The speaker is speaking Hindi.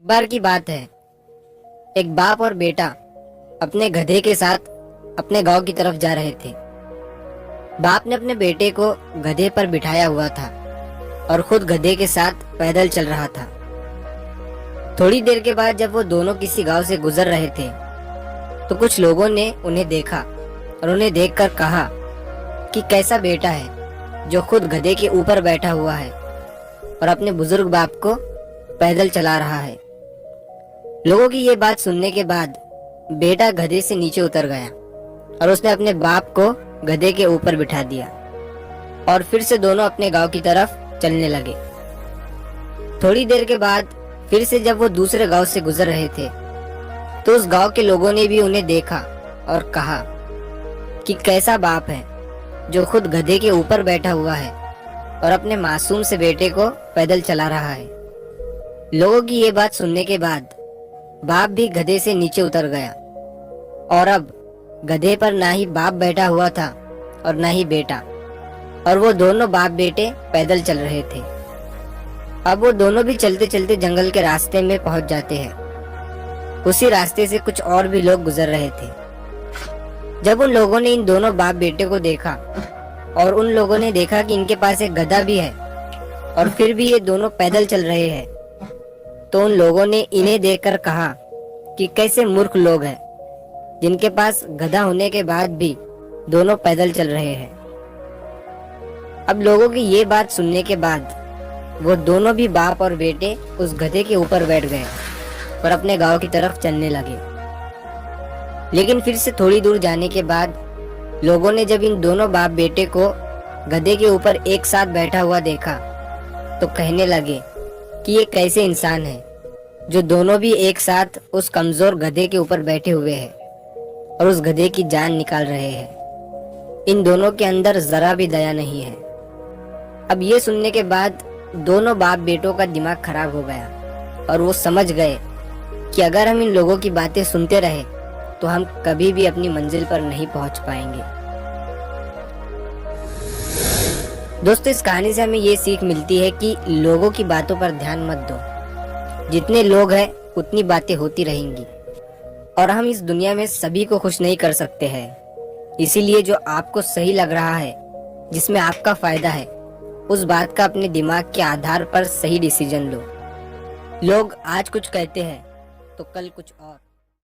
बार की बात है, एक बाप और बेटा अपने गधे के साथ अपने गांव की तरफ जा रहे थे। बाप ने अपने बेटे को गधे पर बिठाया हुआ था और खुद गधे के साथ पैदल चल रहा था। थोड़ी देर के बाद जब वो दोनों किसी गांव से गुजर रहे थे तो कुछ लोगों ने उन्हें देखा और उन्हें देखकर कहा कि कैसा बेटा है जो खुद गधे के ऊपर बैठा हुआ है और अपने बुजुर्ग बाप को पैदल चला रहा है। लोगों की ये बात सुनने के बाद बेटा गधे से नीचे उतर गया और उसने अपने बाप को गधे के ऊपर बिठा दिया और फिर से दोनों अपने गांव की तरफ चलने लगे। थोड़ी देर के बाद फिर से जब वो दूसरे गांव से गुजर रहे थे तो उस गांव के लोगों ने भी उन्हें देखा और कहा कि कैसा बाप है जो खुद गधे के ऊपर बैठा हुआ है और अपने मासूम से बेटे को पैदल चला रहा है। लोगों की ये बात सुनने के बाद बाप भी गधे से नीचे उतर गया और अब गधे पर ना ही बाप बैठा हुआ था और ना ही बेटा, और वो दोनों बाप बेटे पैदल चल रहे थे। अब वो दोनों भी चलते चलते जंगल के रास्ते में पहुंच जाते हैं। उसी रास्ते से कुछ और भी लोग गुजर रहे थे। जब उन लोगों ने इन दोनों बाप बेटे को देखा और उन लोगों ने देखा कि इनके पास एक गधा भी है और फिर भी ये दोनों पैदल चल रहे हैं, तो उन लोगों ने इन्हें देखकर कहा कि कैसे मूर्ख लोग हैं जिनके पास गधा होने के बाद भी दोनों पैदल चल रहे हैं। अब लोगों की ये बात सुनने के बाद वो दोनों भी बाप और बेटे उस गधे के ऊपर बैठ गए और अपने गांव की तरफ चलने लगे। लेकिन फिर से थोड़ी दूर जाने के बाद लोगों ने जब इन दोनों बाप बेटे को गधे के ऊपर एक साथ बैठा हुआ देखा तो कहने लगे कि ये कैसे इंसान है जो दोनों भी एक साथ उस कमजोर गधे के ऊपर बैठे हुए हैं और उस गधे की जान निकाल रहे हैं। इन दोनों के अंदर जरा भी दया नहीं है। अब ये सुनने के बाद दोनों बाप बेटों का दिमाग खराब हो गया और वो समझ गए कि अगर हम इन लोगों की बातें सुनते रहे तो हम कभी भी अपनी मंजिल पर नहीं पहुंच पाएंगे। दोस्तों, इस कहानी से हमें ये सीख मिलती है कि लोगों की बातों पर ध्यान मत दो। जितने लोग हैं उतनी बातें होती रहेंगी और हम इस दुनिया में सभी को खुश नहीं कर सकते हैं। इसीलिए जो आपको सही लग रहा है, जिसमें आपका फायदा है, उस बात का अपने दिमाग के आधार पर सही डिसीजन लो। लोग आज कुछ कहते हैं तो कल कुछ और।